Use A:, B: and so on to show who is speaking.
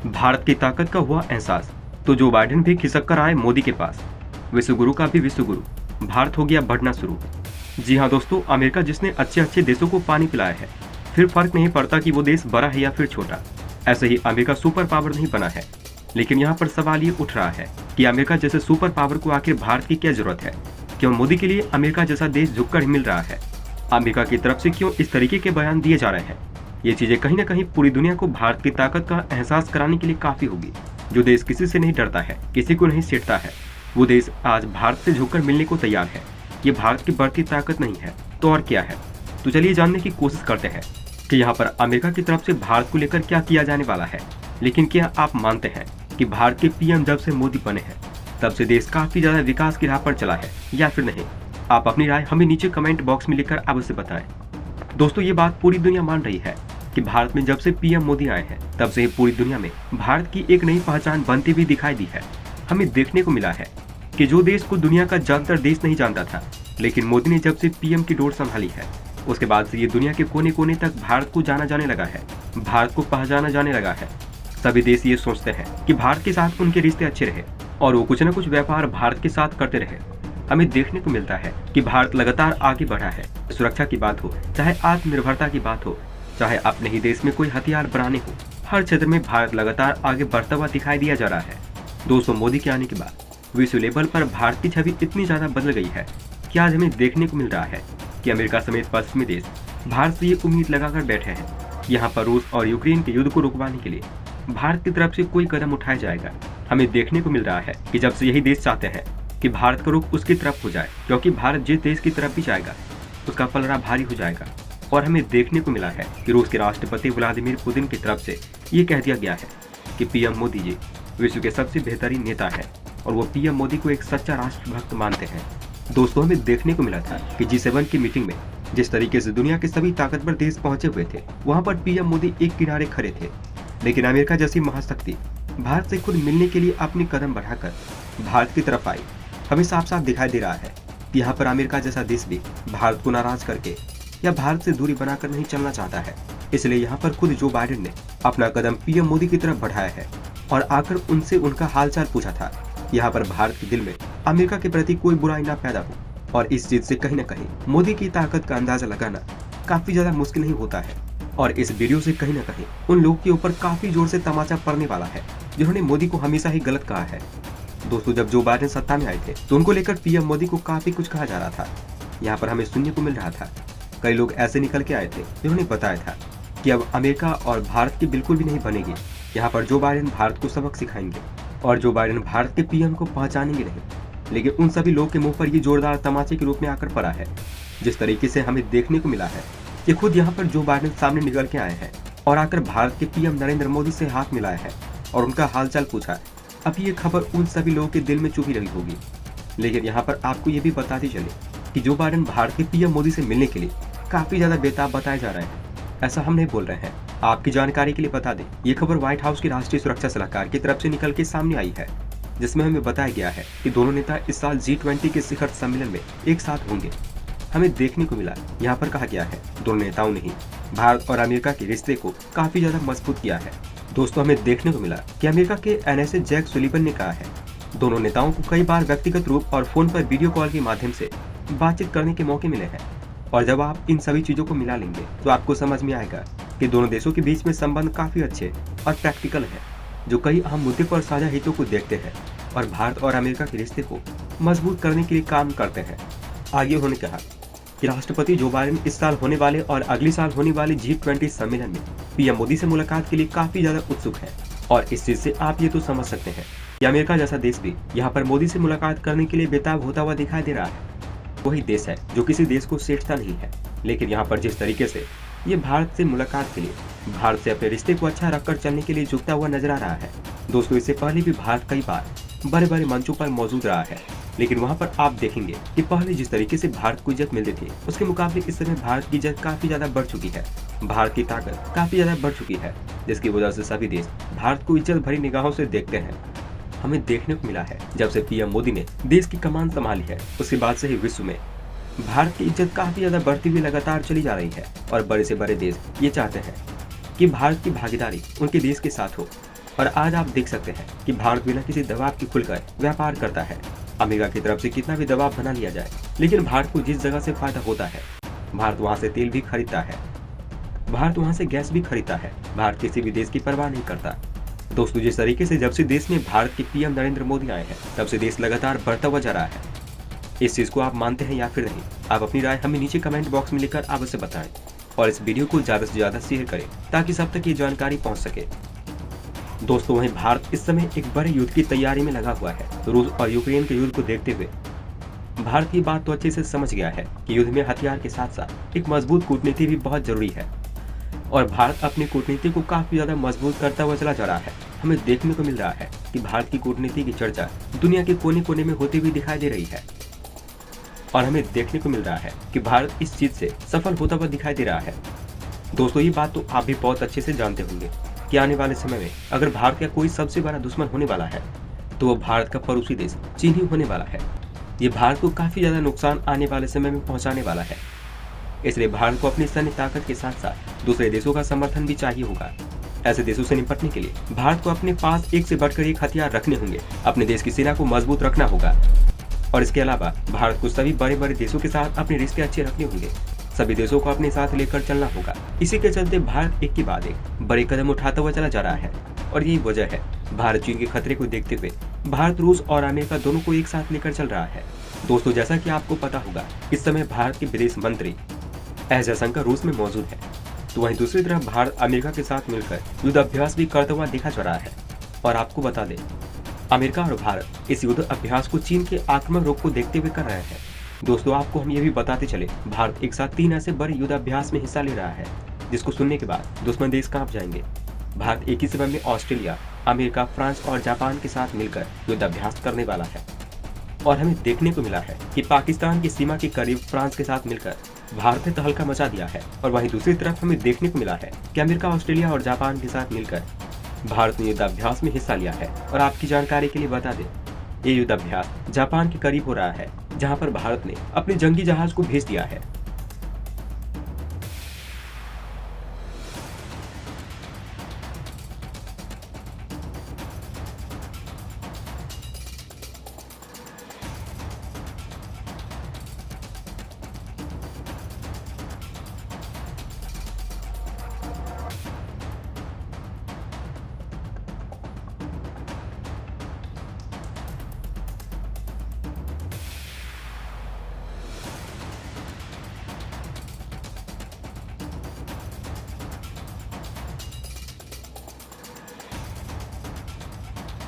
A: भारत की ताकत का हुआ एहसास तो जो बाइडेन भी खिसक कर आए मोदी के पास। विश्वगुरु का भी विश्वगुरु भारत हो गया बढ़ना शुरू। जी हाँ दोस्तों, अमेरिका जिसने अच्छे अच्छे देशों को पानी पिलाया है, फिर फर्क नहीं पड़ता कि वो देश बड़ा है या फिर छोटा। ऐसे ही अमेरिका सुपर पावर नहीं बना है, लेकिन यहाँ पर सवाल ये उठ रहा है कि अमेरिका जैसे सुपर पावर को आखिर भारत की क्या जरूरत है। क्यों मोदी के लिए अमेरिका जैसा देश झुककर ही मिल रहा है? अमेरिका की तरफ से क्यों इस तरीके के बयान दिए जा रहे हैं? ये चीजें कहीं न कहीं पूरी दुनिया को भारत की ताकत का एहसास कराने के लिए काफी होगी। जो देश किसी से नहीं डरता है, किसी को नहीं सेठता है, वो देश आज भारत से झुककर मिलने को तैयार है। ये भारत की बढ़ती ताकत नहीं है तो और क्या है? तो चलिए जानने की कोशिश करते हैं कि यहाँ पर अमेरिका की तरफ से भारत को लेकर क्या किया जाने वाला है। लेकिन क्या आप मानते हैं कि भारत के पीएम जब से मोदी बने हैं तब से देश काफी ज्यादा विकास की राह पर चला है या फिर नहीं? आप अपनी राय हमें नीचे कमेंट बॉक्स में लिखकर अवश्य बताएं। दोस्तों, ये बात पूरी दुनिया मान रही है कि भारत में जब से पीएम मोदी आए हैं तब से पूरी दुनिया में भारत की एक नई पहचान बनती हुई दिखाई दी है। हमें देखने को मिला है कि जो देश को दुनिया का ज्यादातर देश नहीं जानता था, लेकिन मोदी ने जब से पीएम की डोर संभाली है, उसके बाद से ये दुनिया के कोने कोने तक भारत को जाना जाने लगा है, भारत को पहचाना जाने लगा है। सभी देश ये सोचते हैं कि भारत के साथ उनके रिश्ते अच्छे रहे और वो कुछ न कुछ व्यापार भारत के साथ करते रहे। हमें देखने को मिलता है कि भारत लगातार आगे बढ़ा है। सुरक्षा की बात हो, चाहे आत्मनिर्भरता की बात हो, चाहे अपने ही देश में कोई हथियार बनाने हो, हर क्षेत्र में भारत लगातार आगे बढ़ता हुआ दिखाई दिया जा रहा है। दोस्तों, मोदी के आने के बाद विश्व लेवल पर भारत की छवि इतनी ज्यादा बदल गई है कि आज हमें देखने को मिल रहा है कि अमेरिका समेत पश्चिमी देश भारत से ये उम्मीद लगाकर बैठे हैं कि यहाँ पर रूस और यूक्रेन के युद्ध को रुकवाने के लिए भारत की तरफ से कोई कदम उठाया जाएगा। हमें देखने को मिल रहा है कि जब से यही देश चाहते हैं कि भारत का रुख उसकी तरफ हो जाए, क्योंकि भारत जिस देश की तरफ भी जाएगा उसका पलड़ा भारी हो जाएगा। और हमें देखने को मिला है कि रूस के राष्ट्रपति व्लादिमीर पुतिन की तरफ से ये कह दिया गया है कि पीएम मोदी जी विश्व के सबसे बेहतरीन नेता है और वो पीएम मोदी को एक सच्चा राष्ट्रभक्त मानते हैं। दोस्तों, हमें देखने को मिला था कि G7 की मीटिंग में जिस तरीके से दुनिया के सभी ताकतवर देश पहुंचे हुए थे, वहां पर पीएम मोदी एक किनारे खड़े थे। लेकिन अमेरिका जैसी महाशक्ति भारत से खुद मिलने के लिए अपनी कदम बढ़ाकर भारत की तरफ आई। हमें साफ साफ दिखाई दे रहा है कि यहाँ पर अमेरिका जैसा देश भी भारत को नाराज करके या भारत से दूरी बनाकर नहीं चलना चाहता है। इसलिए यहाँ पर खुद जो बाइडेन ने अपना कदम पीएम मोदी की तरफ बढ़ाया है और आकर उनसे उनका हालचाल पूछा था। यहाँ पर भारत के दिल में अमेरिका के प्रति कोई बुराई ना पैदा हो, और इस चीज से कहीं न कहीं मोदी की ताकत का अंदाजा लगाना काफी ज्यादा मुश्किल नहीं होता है। और इस वीडियो से कहीं न कहीं उन लोगों के ऊपर काफी जोर से तमाचा पड़ने वाला है जिन्होंने मोदी को हमेशा ही गलत कहा है। दोस्तों, जब जो बाइडेन सत्ता में आए थे तो उनको लेकर पीएम मोदी को काफी कुछ कहा जा रहा था। यहाँ पर हमें सुनने को मिल रहा था, कई लोग ऐसे निकल के आए थे जिन्होंने बताया था कि अब अमेरिका और भारत की बिल्कुल भी नहीं बनेगी। यहाँ पर जो बाइडेन भारत को सबक सिखाएंगे और जो बाइडेन भारत के पीएम को पहचानेंगे नहीं। लेकिन उन सभी लोग के मुंह पर ये जोरदार तमाचे के रूप में आकर पड़ा है। जिस तरीके से हमें देखने को मिला है कि खुद यहाँ पर जो बाइडेन सामने निकल के आए हैं और आकर भारत के पीएम नरेंद्र मोदी से हाथ मिलाया है और उनका हालचाल पूछा। अब ये खबर उन सभी लोगों के दिल में चुभी रही होगी। लेकिन यहाँ पर आपको ये भी बताते चले कि जो बाइडेन भारत के पीएम मोदी से मिलने के लिए काफी ज्यादा बेताब बताए जा रहे हैं। ऐसा हम नहीं बोल रहे हैं, आपकी जानकारी के लिए बता दें, ये खबर व्हाइट हाउस के राष्ट्रीय सुरक्षा सलाहकार की तरफ से निकल के सामने आई है, जिसमें हमें बताया गया है कि दोनों नेता इस साल G20 के शिखर सम्मेलन में एक साथ होंगे। हमें देखने को मिला, यहाँ पर कहा गया है दोनों नेताओं ने ही भारत और अमेरिका के रिश्ते को काफी ज्यादा मजबूत किया है। दोस्तों, हमें देखने को मिला कि अमेरिका के NSA जैक सुलिवन ने कहा है दोनों नेताओं को कई बार व्यक्तिगत रूप और फोन पर वीडियो कॉल के माध्यम से बातचीत करने के मौके मिले हैं। और जब आप इन सभी चीजों को मिला लेंगे तो आपको समझ में आएगा कि दोनों देशों के बीच में संबंध काफी अच्छे और प्रैक्टिकल है, जो कई अहम मुद्दे पर साझा हितों को देखते हैं और भारत और अमेरिका के रिश्ते को मजबूत करने के लिए काम करते हैं। आगे उन्होंने कहा कि राष्ट्रपति जो बाइडेन इस साल होने वाले और अगले साल होने वाले G20 सम्मेलन में पीएम मोदी से मुलाकात के लिए काफी ज्यादा उत्सुक है। और इस चीज से आप ये तो समझ सकते हैं कि अमेरिका जैसा देश भी यहाँ पर मोदी से मुलाकात करने के लिए बेताब होता हुआ दिखाई दे रहा है। वही देश है जो किसी देश को सेठता नहीं है, लेकिन यहाँ पर जिस तरीके से ये भारत से मुलाकात के लिए, भारत से अपने रिश्ते को अच्छा रखकर चलने के लिए झुकता हुआ नजर आ रहा है। दोस्तों, इससे पहले भी भारत कई बार बड़े बड़े मंचों पर मौजूद रहा है, लेकिन वहाँ पर आप देखेंगे कि पहले जिस तरीके से भारत को इज्जत मिलती थी, उसके मुकाबले इस समय भारत की इज्जत काफी ज्यादा बढ़ चुकी है। भारत की ताकत काफी ज्यादा बढ़ चुकी है, जिसकी वजह से सभी देश भारत को इज्जत भरी निगाहों से देखते हैं। हमें देखने को मिला है जब से पीएम मोदी ने देश की कमान संभाली है, उसके बाद से ही विश्व में भारत की इज्जत काफी ज्यादा बढ़ती हुई लगातार चली जा रही है। और बड़े से बड़े देश ये चाहते हैं कि भारत की भागीदारी उनके देश के साथ हो, और आज आप देख सकते हैं कि भारत बिना किसी दबाव के खुलकर व्यापार करता है। अमेरिका की तरफ से कितना भी दबाव बना लिया जाए, लेकिन भारत को जिस जगह से फायदा होता है, भारत वहां से तेल भी खरीदता है, भारत वहां से गैस भी खरीदता है। भारत किसी भी देश की परवाह नहीं करता। दोस्तों, जिस तरीके से जब से देश में भारत के पीएम नरेंद्र मोदी आए हैं, तब से देश लगातार बढ़ता हुआ जा रहा है। इस चीज को आप मानते हैं या फिर नहीं? आप अपनी राय हमें नीचे कमेंट बॉक्स में लिखकर अवश्य बताएं और इस वीडियो को ज्यादा से ज्यादा शेयर करें ताकि सब तक ये जानकारी पहुंच सके। दोस्तों, वहीं भारत इस समय एक बड़े युद्ध की तैयारी में लगा हुआ है। रूस और यूक्रेन के युद्ध को देखते हुए भारत की बात तो अच्छे से समझ गया है कि युद्ध में हथियार के साथ साथ एक मजबूत कूटनीति भी बहुत जरूरी है और भारत अपनी कूटनीति को काफी ज्यादा मजबूत करता हुआ चला जा रहा है। हमें देखने को मिल रहा है कि भारत की कूटनीति की चर्चा दुनिया के कोने कोने में होती हुई दिखाई दे रही है और हमें देखने को मिल रहा है कि भारत इस चीज से सफल होता हुआ दिखाई दे रहा है। दोस्तों, ये बात तो आप भी बहुत अच्छे से जानते होंगे कि आने वाले समय में अगर भारत का कोई सबसे बड़ा दुश्मन होने वाला है तो वो भारत का पड़ोसी देश चीन ही होने वाला है। ये भारत को काफी ज्यादा नुकसान आने वाले समय में पहुंचाने वाला है। इसलिए भारत को अपनी सैन्य ताकत के साथ साथ दूसरे देशों का समर्थन भी चाहिए होगा। ऐसे देशों से निपटने के लिए भारत को अपने पास एक से बढ़कर एक हथियार रखने होंगे। अपने देश की सेना को मजबूत रखना होगा और इसके अलावा भारत को सभी बड़े बड़े देशों के साथ अपने रिश्ते अच्छे रखने होंगे। सभी देशों को अपने साथ लेकर चलना होगा। इसी के चलते भारत एक के बाद एक बड़े कदम उठाता हुआ चला जा रहा है और यही वजह है भारत चीन के खतरे को देखते हुए भारत रूस और अमेरिका दोनों को एक साथ लेकर चल रहा है। दोस्तों, जैसा कि आपको पता होगा, इस समय भारत के विदेश मंत्री एस जयशंकर रूस में मौजूद है, तो वहीं दूसरी तरफ भारत अमेरिका के साथ मिलकर युद्ध अभ्यास भी करता हुआ दिखा जा रहा है। और आपको बता दें, अमेरिका और भारत इस युद्ध अभ्यास को चीन के आक्रमण रोक को देखते हुए कर रहे हैं। दोस्तों, आपको हम ये भी बताते चले, भारत एक साथ 3 ऐसे बड़े युद्ध अभ्यास में हिस्सा ले रहा है जिसको सुनने के बाद दुश्मन देश कांप जाएंगे। भारत एक ही समय में ऑस्ट्रेलिया, अमेरिका, फ्रांस और जापान के साथ मिलकर युद्ध अभ्यास करने वाला है और हमें देखने को मिला है कि पाकिस्तान की सीमा के करीब फ्रांस के साथ मिलकर भारत ने तहलका मचा दिया है और वहीं दूसरी तरफ हमें देखने को मिला है कि अमेरिका, ऑस्ट्रेलिया और जापान के साथ मिलकर भारत ने युद्धाभ्यास में हिस्सा लिया है। और आपकी जानकारी के लिए बता दें, ये युद्धाभ्यास जापान के करीब हो रहा है, जहां पर भारत ने अपने जंगी जहाज को भेज दिया है।